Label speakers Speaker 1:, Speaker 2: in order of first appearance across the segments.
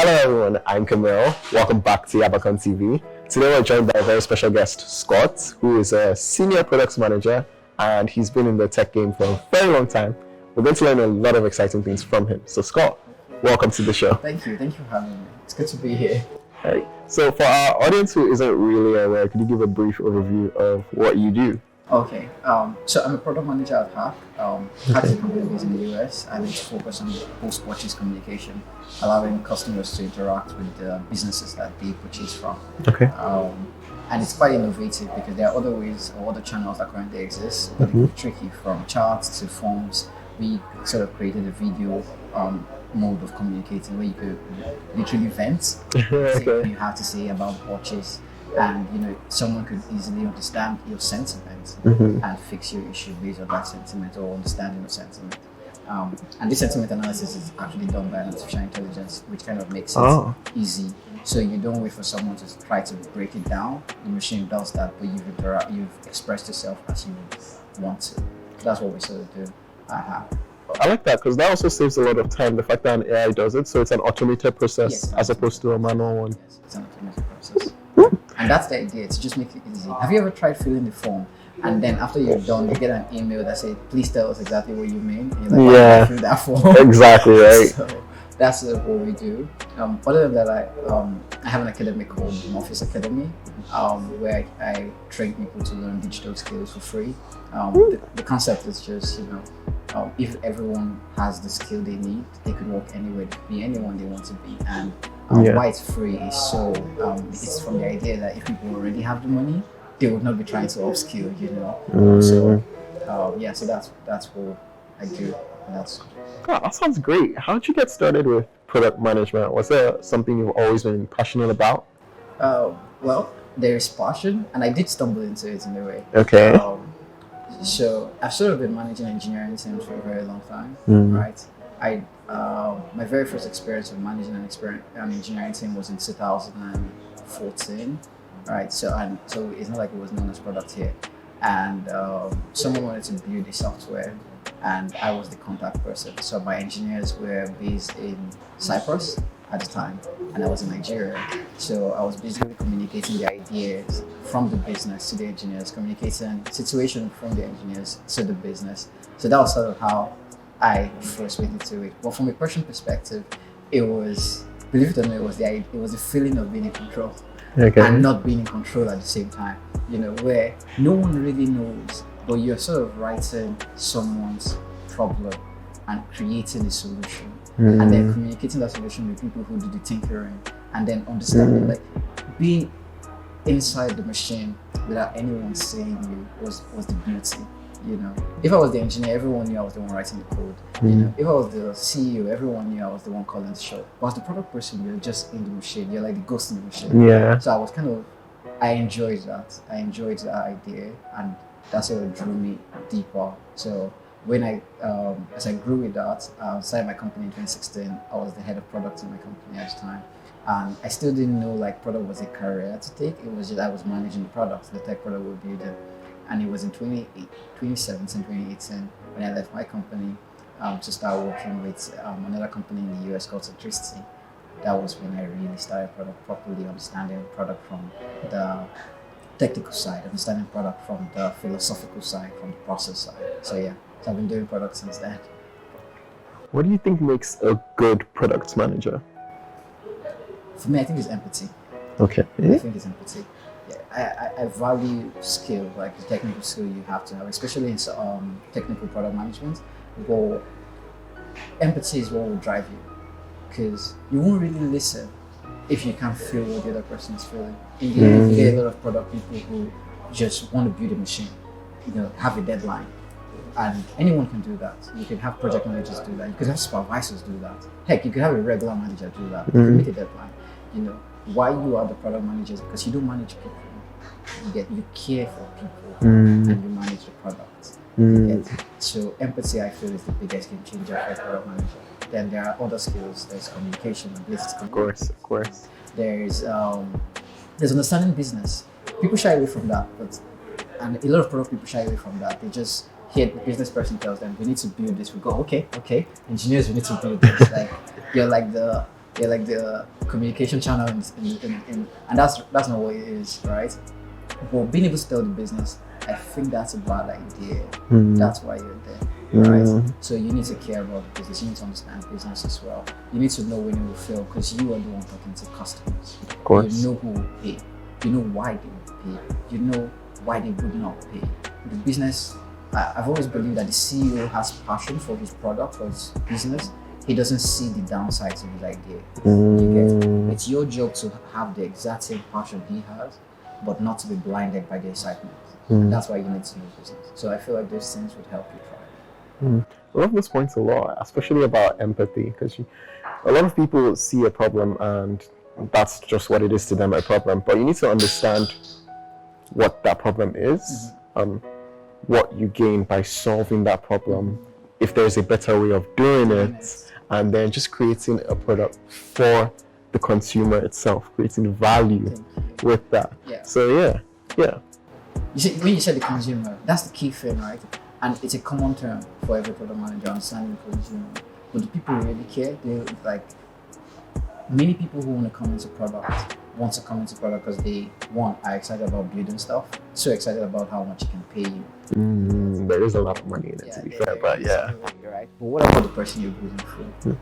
Speaker 1: Hello everyone, I'm Camille. Welcome back to Abacon TV. Today we're joined by a very special guest, Scott, who is a senior products manager and he's been in the tech game for a very long time. We're going to learn a lot of exciting things from him. So Scott, welcome to the show.
Speaker 2: Thank you for having me. It's good to be here.
Speaker 1: Right. So for our audience who isn't really aware, could you give a brief overview of what you do?
Speaker 2: Okay, so I'm a product manager at Hack. Hack is a company based in the US and it's focused on post-purchase communication, allowing customers to interact with the businesses that they purchase from.
Speaker 1: Okay.
Speaker 2: And it's quite innovative because there are other ways or other channels that currently exist, but they're tricky, from charts to forms. We sort of created a video mode of communicating where you could literally vent, say what you have to say about purchase. And someone could easily understand your sentiment and fix your issue based on that sentiment or understanding your sentiment. And this sentiment analysis is actually done by artificial intelligence, which kind of makes it easy. So you don't wait for someone to try to break it down. The machine does that, but you've expressed yourself as you want to. That's what we sort of do.
Speaker 1: I like that because that also saves a lot of time. The fact that an AI does it, so it's an automated process as opposed to a manual one.
Speaker 2: Yes, it's an automated process. And that's the idea, to just make it easy. Have you ever tried filling the form and then after you're done, you get an email that says, please tell us exactly what you mean? And you're like, why did I fill that form?
Speaker 1: Exactly, right.
Speaker 2: So that's what we do. Other than that, I have an academy called Morpheus Academy, where I train people to learn digital skills for free. The concept is just, if everyone has the skill they need, they could work anywhere, they could be anyone they want to be. And why it's free is so it's from the idea that if people already have the money, they would not be trying to upskill, So that's what I do.
Speaker 1: That sounds great. How did you get started with product management? Was there something you've always been passionate about?
Speaker 2: Well, there is passion, and I did stumble into it in a way.
Speaker 1: Okay.
Speaker 2: So I've sort of been managing engineering teams for a very long time, right? My very first experience of managing an engineering team was in 2014, right? So it's not like it was known as product here, and someone wanted to build a software, and I was the contact person. So my engineers were based in Cyprus at the time, and I was in Nigeria. So I was basically communicating the ideas from the business to the engineers, communicating situation from the engineers to the business. So that was sort of how I first went into it. But from a person perspective, it was, believe it or not, it was the feeling of being in control and not being in control at the same time. Where no one really knows, but you're sort of writing someone's problem and creating a solution, and then communicating that solution with people who do the tinkering, and then understanding, like being inside the machine without anyone seeing you was the beauty. If I was the engineer, everyone knew I was the one writing the code. If I was the CEO, everyone knew I was the one calling the show. But as the product person, you're just in the machine. You're like the ghost in the machine.
Speaker 1: Yeah.
Speaker 2: So I enjoyed that. I enjoyed that idea, and that's what drew me deeper. So when as I grew with that, I started my company in 2016. I was the head of product in my company at the time. And I still didn't know product was a career to take. It was just I was managing the products, the tech product we were building. And it was in 2017, 2018 when I left my company to start working with another company in the US called Centricity. That was when I really started product properly, understanding product from the technical side, understanding product from the philosophical side, from the process side. So I've been doing product since then.
Speaker 1: What do you think makes a good product manager?
Speaker 2: For me, I think it's empathy.
Speaker 1: Okay.
Speaker 2: I think it's empathy. I value skill, like the technical skill you have to have, especially in technical product management. But empathy is what will drive you, because you won't really listen if you can't feel what the other person is feeling. In the end, you get a lot of product people who just want to build a machine, have a deadline, and anyone can do that. You can have project managers do that. You could have supervisors do that. Heck, you could have a regular manager do that. You can make a deadline. Why you are the product managers? Because you don't manage people. You care for people and you manage the product. So empathy, I feel, is the biggest game changer for a product manager. Then there are other skills. There's communication,
Speaker 1: Of course.
Speaker 2: There's understanding business. People shy away from that, and a lot of product people shy away from that. They just hear the business person tells them, we need to build this. We go, okay. Engineers, we need to build this. You're like the They're like the communication channel, and that's not what it is, right? But being able to tell the business, I think that's a bad idea. That's why you're there, right? So you need to care about the business. You need to understand business as well. You need to know when you will fail because you are the one talking to customers.
Speaker 1: Of course.
Speaker 2: You know who will pay. You know why they will pay. You know why they would not pay. The business, I've always believed that the CEO has passion for his product, for his business. He doesn't see the downsides of his idea. You get? It's your job to have the exact same passion he has, but not to be blinded by the excitement. And that's why you need to know business. So I feel like those things would help you thrive.
Speaker 1: I love those points a lot, especially about empathy, because a lot of people see a problem and that's just what it is to them, a problem. But you need to understand what that problem is, what you gain by solving that problem, if there's a better way of doing it, and then just creating a product for the consumer itself, creating value with that.
Speaker 2: Yeah.
Speaker 1: So yeah.
Speaker 2: You see, when you said the consumer, that's the key thing, right? And it's a common term for every product manager, understanding the consumer. But do people really care? They like many people who want to come into product because they are excited about building stuff, so excited about how much it can pay you.
Speaker 1: There is a lot of money in it, to be fair, but yeah.
Speaker 2: Right. But what about the person you're building for?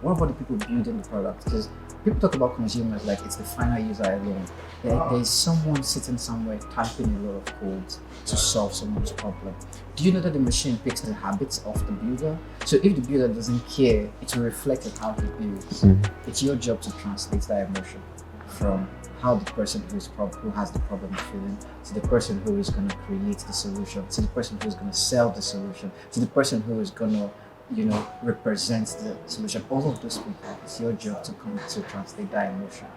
Speaker 2: What about the people building the product? Because people talk about consumers like it's the final user alone. There's someone sitting somewhere typing a lot of codes to solve someone's problem. Do you know that the machine picks the habits of the builder? So if the builder doesn't care, it will reflect on how he builds. It's your job to translate that emotion from how the person who has the problem is feeling to the person who is going to create the solution, to the person who is going to sell the solution, to the person who is going to represent the solution. All of those people, it's your job to come to translate that emotion,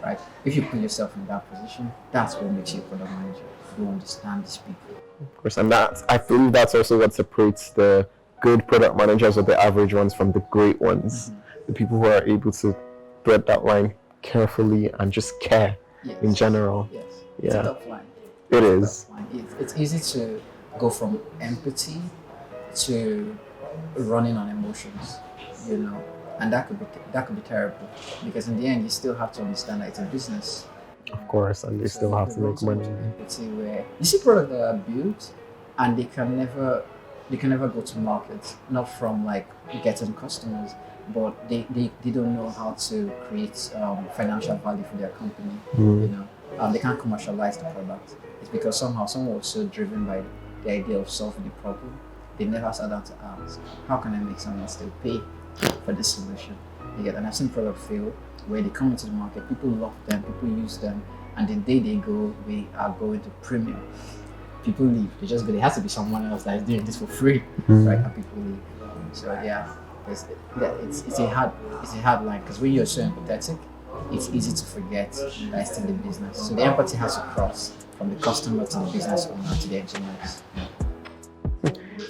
Speaker 2: right? If you put yourself in that position, that's what makes you a product manager. You understand these people.
Speaker 1: Of course, and I believe that's also what separates the good product managers or the average ones from the great ones. The people who are able to thread that line carefully and just care in general.
Speaker 2: Yes. It's a tough line.
Speaker 1: It is.
Speaker 2: It's easy to go from empathy to running on emotions, and that could be terrible because in the end you still have to understand that it's a business.
Speaker 1: Of course, and they still have to make money.
Speaker 2: Empathy where you see products that are built and they can never go to market, not from like getting customers, but they don't know how to create financial value for their company. They can't commercialize the product. It's because somehow someone was so driven by the idea of solving the problem, they never sat down to ask, how can I make someone still pay for this solution? And I've seen products fail where they come into the market, people love them, people use them, and the day they go, we are going to premium. People leave. They just go. There has to be someone else that is doing this for free, right? And people leave. So it's a hard line because when you're so empathetic, it's easy to forget that it's still the business. So the empathy has to cross from the customer to the business owner to the engineers.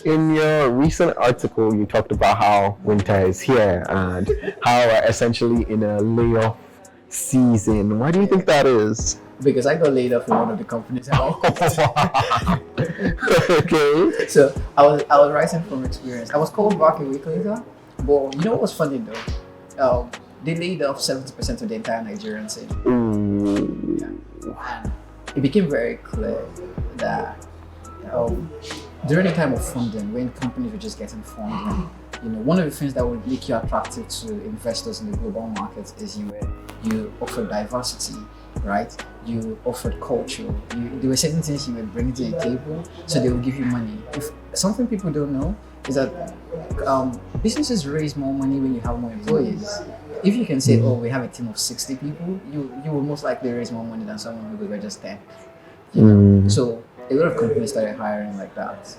Speaker 1: In your recent article, you talked about how winter is here and how we're essentially in a layoff season. Why do you think that is?
Speaker 2: Because I got laid off in one of the companies.
Speaker 1: Okay.
Speaker 2: So I was writing from experience. I was called back a week later, but you know what was funny though? They laid off 70% of the entire Nigerian team. And it became very clear that during the time of funding, when companies were just getting funding, one of the things that would make you attractive to investors in the global markets is you offer diversity, right? You offered culture. There were certain things you were bringing to the table, so they will give you money. If something people don't know is that businesses raise more money when you have more employees. If you can say, oh, we have a team of 60 people, you will most likely raise more money than someone who were just 10. So a lot of companies started hiring like that.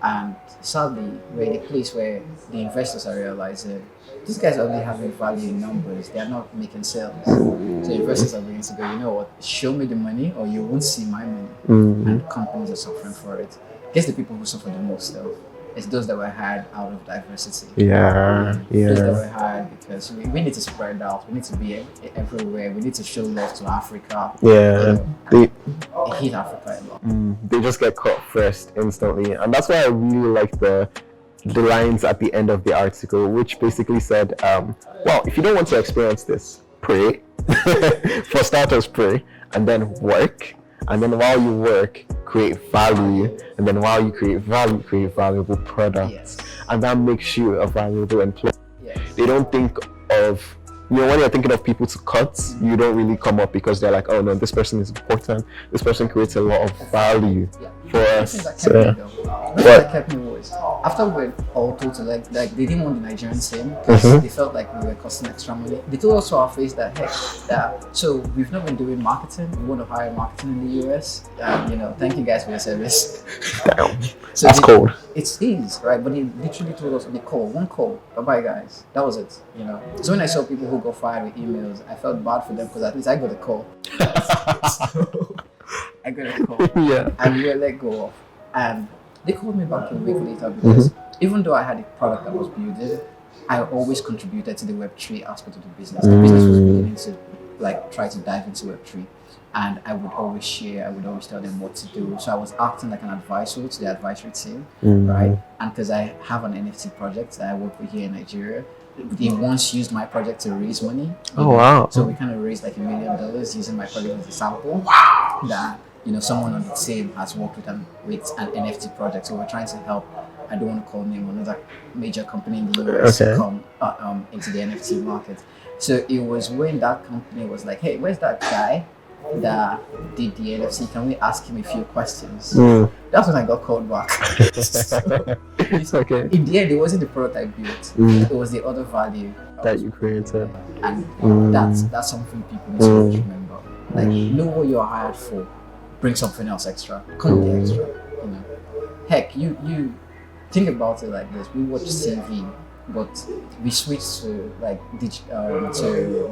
Speaker 2: And sadly, we're in a place where the investors are realizing these guys are only having value in numbers, they are not making sales. So investors are beginning to go, you know what, show me the money or you won't see my money. And companies are suffering for it. I guess the people who suffer the most though, it's those that were hired out of diversity. Those that were hired because we need to spread out, we need to be everywhere, we need to show love to Africa. They hate Africa a lot.
Speaker 1: They just get caught first instantly, and that's why I really like the the lines at the end of the article, which basically said, well, if you don't want to experience this, pray. For starters, pray, and then work. And then while you work, create value. And then while you create value, create valuable products.
Speaker 2: Yes.
Speaker 1: And that makes you a valuable employee.
Speaker 2: Yes.
Speaker 1: They don't think of, when you're thinking of people to cut, you don't really come up because they're like, oh no, this person is important. This person creates a lot of value for us.
Speaker 2: That kept me was after we were all told to like they didn't want the Nigerian team because they felt like we were costing extra money. They told us to our face that so we've not been doing marketing. We want to hire marketing in the US. Thank you guys for your service.
Speaker 1: Damn.
Speaker 2: So
Speaker 1: that's cold.
Speaker 2: It is right, but they literally told us one call, bye bye guys. That was it. So when I saw people who got fired with emails, I felt bad for them because at least I got a call. I got a call.
Speaker 1: Yeah.
Speaker 2: And we were let go of. And they called me back a week later because even though I had a product that was building, I always contributed to the Web3 aspect of the business. The business was beginning to try to dive into Web3. And I would always share, I would always tell them what to do. So I was acting like an advisor to the advisory team, right? And because I have an NFT project that I work with here in Nigeria, they once used my project to raise money.
Speaker 1: Oh, wow.
Speaker 2: So we kind of raised like $1 million using my project as a sample. Wow. That someone on the team has worked with an NFT project. So we're trying to help. I don't want to call name another major company in the US come into the NFT market. So it was when that company was like, hey, where's that guy that did the NFC? Can we ask him a few questions? That's when I got called back.
Speaker 1: Okay.
Speaker 2: In the end, it wasn't the product I built. It was the other value
Speaker 1: that you created.
Speaker 2: And that's something people need to remember. Like, know what you're hired for. Bring something else extra. Come with the extra. Heck, you think about it like this. We watch TV, but we switched to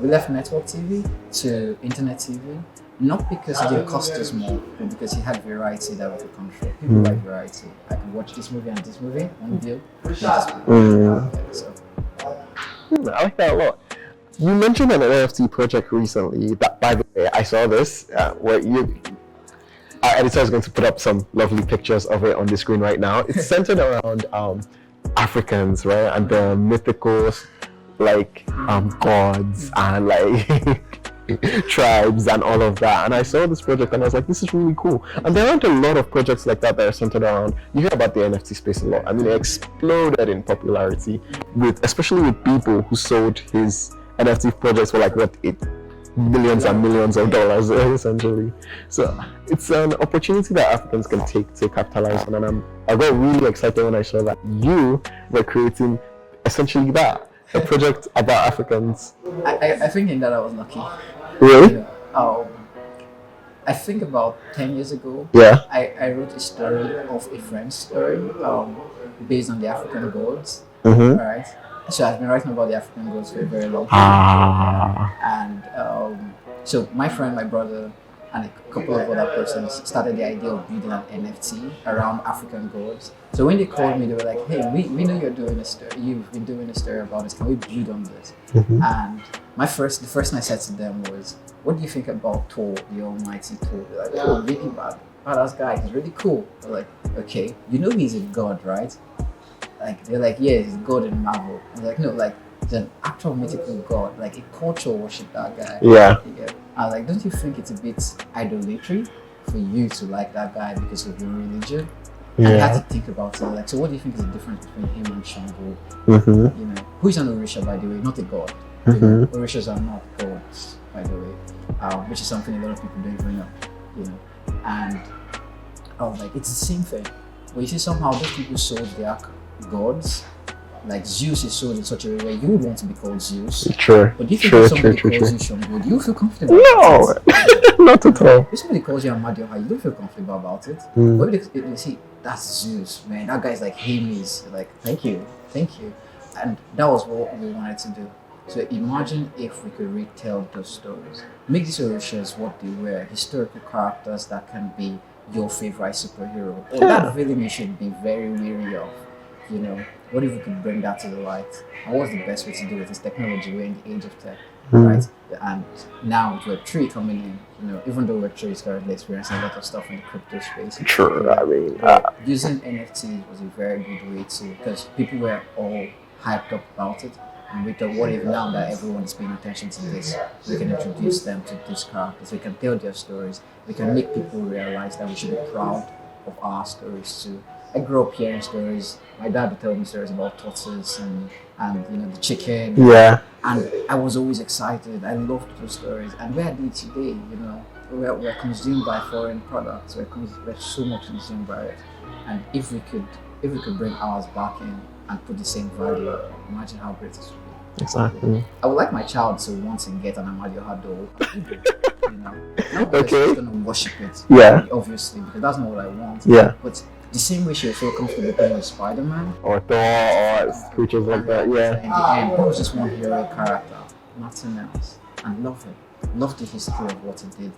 Speaker 2: we left network TV to internet TV. Not because it didn't cost us more, but because it had variety that we could control. People like variety. I could watch this movie and this movie on deal.
Speaker 1: I like that a lot. You mentioned an NFT project recently. That, by the way, I saw this where our editor is going to put up some lovely pictures of it on the screen right now. It's centered around Africans, right, and the mythical gods and tribes and all of that. And I saw this project and I was like, this is really cool. And there aren't a lot of projects like that are centered around. You hear about the NFT space a lot. I mean, it exploded in popularity especially with people who sold his NFT projects for millions and millions of dollars essentially. So it's an opportunity that Africans can take to capitalize on, and I got really excited when I saw that you were creating essentially a project about Africans.
Speaker 2: I think in that I was lucky.
Speaker 1: Really?
Speaker 2: I think about 10 years ago, I wrote a story of a friend's story based on the African gods. Right? So I've been writing about the African gods for a very long time. And so my friend, my brother, and a couple of other persons started the idea of building an NFT around African gods. So when they called me, they were like, hey, we know you're doing a story. You've been doing a story about this. Can we build on this? And the first thing I said to them was, what do you think about Thor, the almighty Thor? They're like, oh, really badass guy. He's really cool. They're like, okay, he's a god, right? They're like, yeah, he's a god in Marvel. I'm like, no, he's an actual mythical god. A culture worship that guy.
Speaker 1: Yeah.
Speaker 2: I was like, don't you think it's a bit idolatry for you to like that guy because of your religion? And I had to think about it. So what do you think is the difference between him and Shango? Who is an Orisha, by the way, not a god. Orishas are not gods, by the way, which is something a lot of people don't even know. And I was like, it's the same thing. But you see, somehow those people sold their gods. Zeus is sold in such a way you would want to be called Zeus.
Speaker 1: True.
Speaker 2: But if somebody calls you Shango, do you feel comfortable?
Speaker 1: No, not at all.
Speaker 2: If somebody calls you Amadioha, you don't feel comfortable about it. But if they see that's Zeus, man, that guy's like Hermes, thank you. And that was what we wanted to do. So imagine if we could retell those stories. Make these Orishas what they were, historical characters that can be your favorite superhero. Or that villain you should be very weary of. What if we could bring that to the light? And what's the best way to do it? Is technology. We're in the age of tech. right? And now with Web3 coming in, even though Web3 is currently experiencing a lot of stuff in the crypto space.
Speaker 1: True. I mean,
Speaker 2: using NFTs was a very good way to, because people were all hyped up about it. And we thought, what if now that everyone is paying attention to this, we can introduce them to these characters, we can tell their stories, we can make people realize that we should be proud of our stories too. I grew up hearing stories. My dad would tell me stories about tortoise and the chicken.
Speaker 1: yeah.
Speaker 2: And I was always excited. I loved those stories. And where are they today? We're consumed by foreign products. We're so much consumed by it. And if we could bring ours back in and put the same value, imagine how great it would be.
Speaker 1: Exactly.
Speaker 2: I would like my child to once and get an Amadioha doll. Not because
Speaker 1: Okay.
Speaker 2: she's gonna worship it.
Speaker 1: Yeah.
Speaker 2: Obviously, because that's not what I want.
Speaker 1: Yeah.
Speaker 2: But the same way she would feel comfortable playing with Spider-Man.
Speaker 1: Or Thor, or creatures like that. Yeah.
Speaker 2: In the end, that was just one hero character, nothing else. And love it. Love the history of what it did.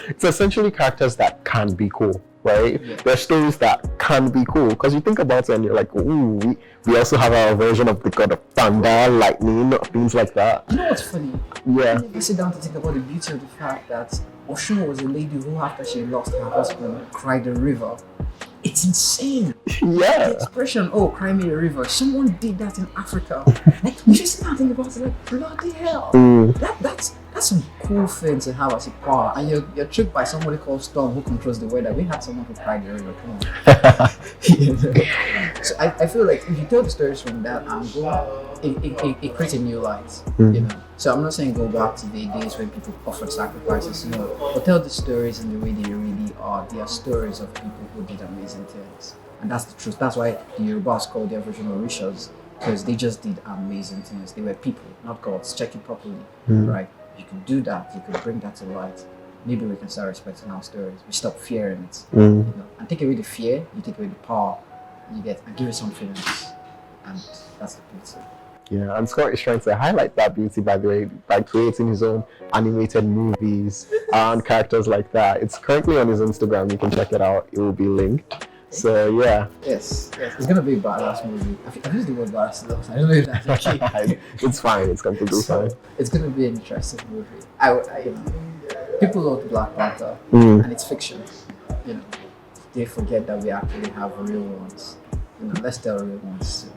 Speaker 1: It's essentially characters that can be cool, right?
Speaker 2: Yeah.
Speaker 1: They're stories that can be cool because you think about it and you're like, ooh, we also have our version of the god of thunder, lightning, things like that.
Speaker 2: You know what's funny?
Speaker 1: Yeah.
Speaker 2: I never sit down to think about the beauty of the fact that Oshun was a lady who, after she lost her husband, cried a river. It's insane.
Speaker 1: Yeah.
Speaker 2: The expression, oh, cry me a river. Someone did that in Africa. Like, you should sit down and think about it, like, bloody hell. That's some cool thing to have as a power. And you're tricked by somebody called Storm who controls the weather. We had someone who cried the river. Come on. So I feel like if you tell the stories from that angle, it creates a new light. So I'm not saying go back to the days when people offered sacrifices, no. But tell the stories in the way they really are. They are stories of people who did amazing things. And that's the truth. That's why the Yorubas call their version of Orishas, because they just did amazing things. They were people, not gods. Check it properly, right? You could do that. You could bring that to light. Maybe we can start respecting our stories. We stop fearing it. And take away the fear, you take away the power you get, and give it something else. And that's the beauty.
Speaker 1: Yeah, and Scott is trying to highlight that beauty, by the way, by creating his own animated movies and characters like that. It's currently on his Instagram. You can check it out. It will be linked. So, yeah.
Speaker 2: Yes. It's going to be a badass movie. I've used the word badass a lot. I don't know if that's okay.
Speaker 1: It's fine. It's completely fine.
Speaker 2: It's going to be an interesting movie. People love Black Panther, and it's fiction. They forget that we actually have real ones. Let's tell real ones too.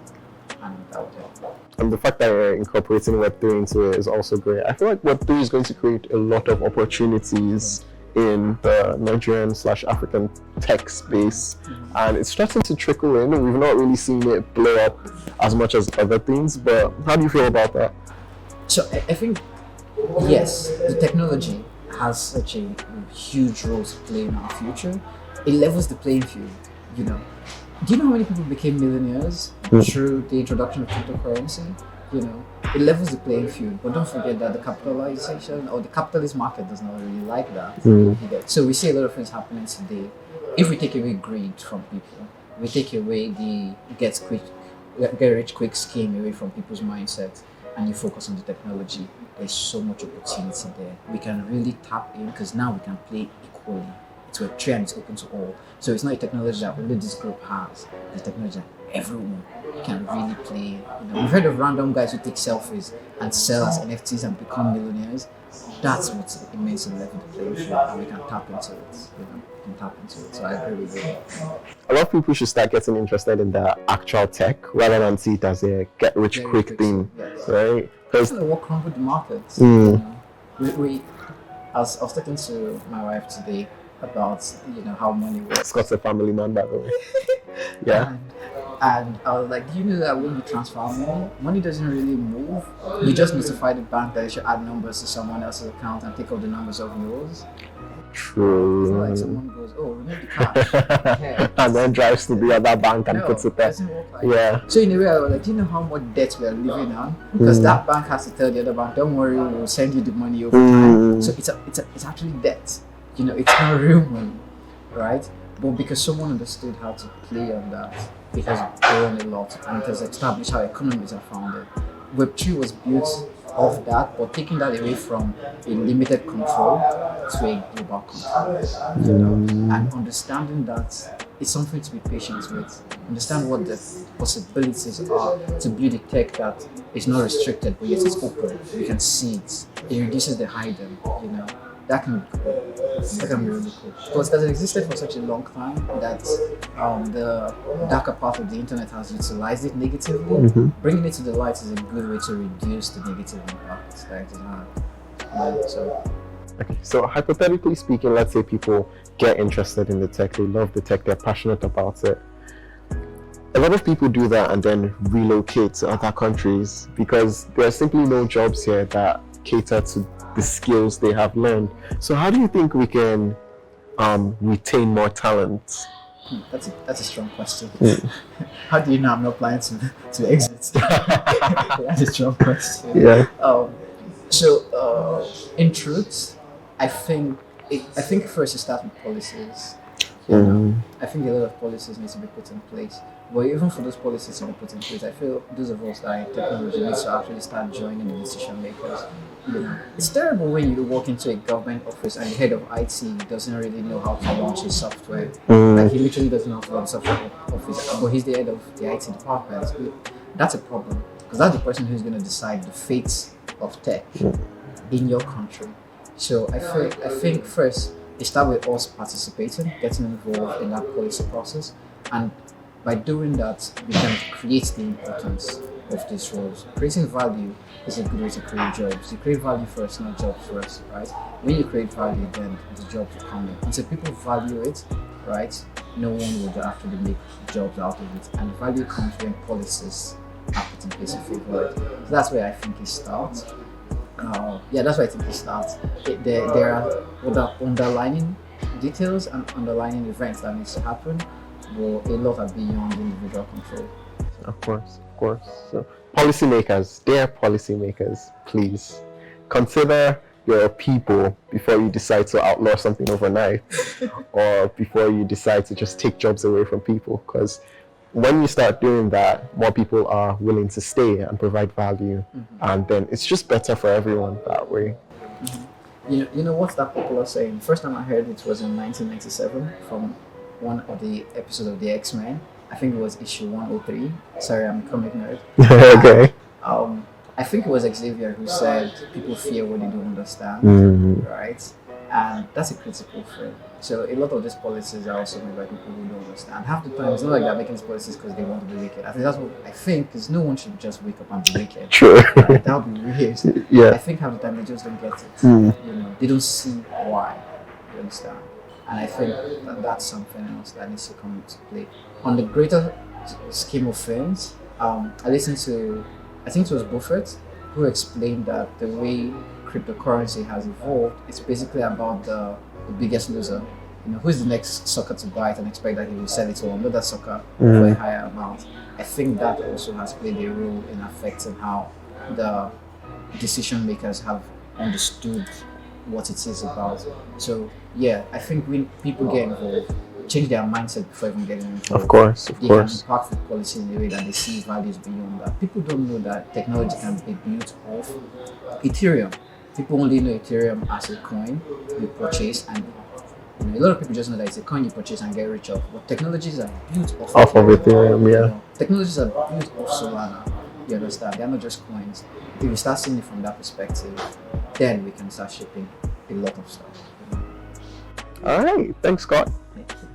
Speaker 2: And that would help.
Speaker 1: And the fact that we're incorporating Web3 into it is also great. I feel like Web3 is going to create a lot of opportunities in the Nigerian/African tech space, and it's starting to trickle in. We've not really seen it blow up as much as other things, but how do you feel about that?
Speaker 2: So I think, yes, the technology has such a huge role to play in our future. It levels the playing field, Do you know how many people became millionaires through the introduction of cryptocurrency? It levels the playing field, but don't forget that the capitalization or the capitalist market does not really like that. So we see a lot of things happening today. If we take away greed from people, we take away the get rich quick scheme away from people's mindset, and you focus on the technology, there's so much opportunity there. We can really tap in because now we can play equally. It's Web3 and it's open to all. So it's not a technology that only this group has. It's a technology that everyone can really play. We've heard of random guys who take selfies and sell as NFTs and become millionaires. That's what it means to level the playing field, and we can tap into it. So I agree with you.
Speaker 1: A lot of people should start getting interested in the actual tech rather than see it as a get rich quick thing, right?
Speaker 2: Because what crumbled the markets. I was talking to my wife today about how money works.
Speaker 1: Scott's a family man, by the way. Yeah.
Speaker 2: And I was like, do you know that when you transfer money doesn't really move? You just notify the bank that they should add numbers to someone else's account and take off the numbers of yours.
Speaker 1: True.
Speaker 2: So like someone goes, oh, remove the cash. Okay.
Speaker 1: And then drives to the other bank and puts it there.
Speaker 2: It doesn't work like that. So in a way, I was like, do you know how much debt we are living on? Because that bank has to tell the other bank, don't worry, we'll send you the money over time. So it's actually debt. It's not real money, right? But because someone understood how to play on that, it has grown a lot and it has established how economies are founded. Web3 was built off that, but taking that away from a limited control to a global control, and understanding that it's something to be patient with. Understand what the possibilities are to build a tech that is not restricted, but yet it's open. You can see it. It reduces the hiding. That can be cool. That can be really cool. Because it has existed for such a long time that the darker part of the internet has utilized it negatively. Bringing it to the light is a good way to reduce the negative impact that it has.
Speaker 1: Okay, so hypothetically speaking, let's say people get interested in the tech, they love the tech, they're passionate about it. A lot of people do that and then relocate to other countries because there are simply no jobs here that cater to the skills they have learned. So how do you think we can retain more talent?
Speaker 2: That's a strong question. How do you know I'm not planning to exit? That's a strong question.
Speaker 1: Yeah.
Speaker 2: In truth, I think first it starts with policies. I think a lot of policies need to be put in place. But even for those policies to be put in place, I feel those of us that are in technology need to actually start joining the decision makers. It's terrible when you walk into a government office and the head of IT doesn't really know how to launch his software. Like he literally doesn't know how to launch software office, but he's the head of the IT department. That's a problem because that's the person who's going to decide the fate of tech in your country. So I think first it starts with us participating, getting involved in that policy process, and by doing that, we can create the importance of these roles. Creating value is a good way to create jobs. You create value first, not jobs first, right? When you create value, then the jobs will come in. Until people value it, right, no one would actually make jobs out of it. And value comes when policies are put in place in favor of it. So that's where I think it starts. That's where I think it starts. There are underlining details and underlining events that needs to happen, but a lot are beyond individual control.
Speaker 1: Of course. So, dear policymakers, please consider your people before you decide to outlaw something overnight or before you decide to just take jobs away from people. Because when you start doing that, more people are willing to stay and provide value, and then it's just better for everyone that way.
Speaker 2: You know what's that popular saying? First time I heard it was in 1997 from one of the episodes of the X-Men. I think it was issue 103. Sorry, I'm a comic nerd.
Speaker 1: Okay.
Speaker 2: I think it was Xavier who said people fear what they don't understand, right? And that's a critical thing. So a lot of these policies are also made by people who don't understand. Half the time, it's not like they're making these policies because they want to be wicked. I think that's what I think, because no one should just wake up and be wicked.
Speaker 1: True.
Speaker 2: Right? That would be weird.
Speaker 1: Yeah.
Speaker 2: I think half the time they just don't get it. They don't see why. You understand? And I think that's something else that needs to come into play. On the greater scheme of things, I listened to, I think it was Buffett, who explained that the way cryptocurrency has evolved, it's basically about the biggest loser. Who's the next sucker to buy it and expect that he will sell it to another sucker for a higher amount. I think that also has played a role in affecting how the decision makers have understood what it is about. So yeah, I think when people get involved, change their mindset before even getting involved.
Speaker 1: Of course.
Speaker 2: They can impact the policy in a way that they see values beyond that. People don't know that technology can be built off Ethereum. People only know Ethereum as a coin you purchase, and a lot of people just know that it's a coin you purchase and get rich off. But technologies are built off
Speaker 1: of Ethereum, yeah.
Speaker 2: Technologies are built off Solana. You understand? They're not just coins. If we start seeing it from that perspective, then we can start shipping a lot of stuff.
Speaker 1: All right, thanks, Scott.
Speaker 2: Thank you.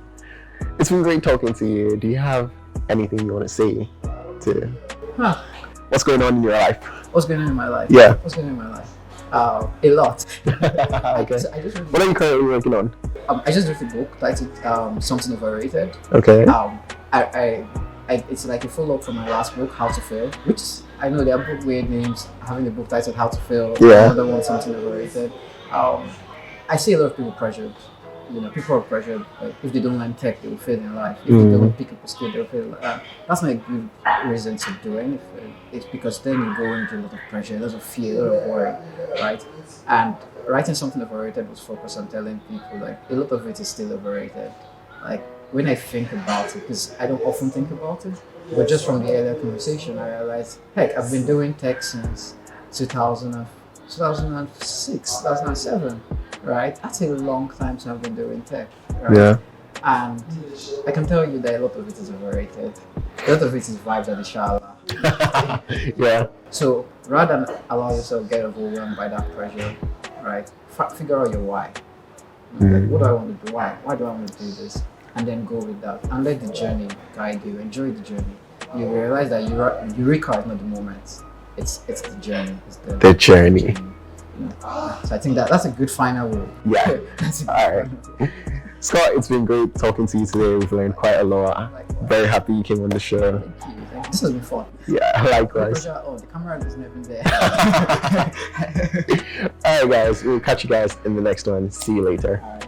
Speaker 1: It's been great talking to you. Do you have anything you want to say to what's going on in your life?
Speaker 2: What's going on in my life?
Speaker 1: Yeah.
Speaker 2: What's going on in my life? A lot.
Speaker 1: Okay. What are you currently working on?
Speaker 2: I just wrote a book titled Something Overrated.
Speaker 1: Okay.
Speaker 2: It's like a follow-up from my last book, How to Fail, which I know there are both weird names. Having a book titled How to Fail, another one, Something Overrated. I see a lot of people pressured. People are pressured. Like, if they don't learn tech, they will fail in life. If they don't pick up a skill, they'll fail. That's not a good reason to do anything. It's because then you go into a lot of pressure, a lot of fear, a lot of worry, right? And writing Something Overrated was focused on telling people like a lot of it is still overrated. Like when I think about it, because I don't often think about it, but just from the earlier conversation, I realized, heck, I've been doing tech since 2006, 2007, right? That's a long time to have been doing tech, right?
Speaker 1: Yeah.
Speaker 2: And I can tell you that a lot of it is overrated. A lot of it is vibes and inshallah.
Speaker 1: Yeah.
Speaker 2: So rather than allow yourself get overwhelmed by that pressure, right? Figure out your why. Like, what do I want to do? Why do I want to do this? And then go with that. And let the journey guide you. Enjoy the journey. You realize that Eureka is not the moment. It's the journey. It's
Speaker 1: The journey.
Speaker 2: So I think that's a good final word.
Speaker 1: Yeah.
Speaker 2: That's a good
Speaker 1: All right.
Speaker 2: final word.
Speaker 1: Scott, it's been great talking to you today. We've learned quite a lot.
Speaker 2: Likewise.
Speaker 1: Very happy you came on the show.
Speaker 2: Thank you. This has been fun.
Speaker 1: Yeah, likewise.
Speaker 2: The camera isn't even there.
Speaker 1: All right, guys. We'll catch you guys in the next one. See you later.
Speaker 2: All right.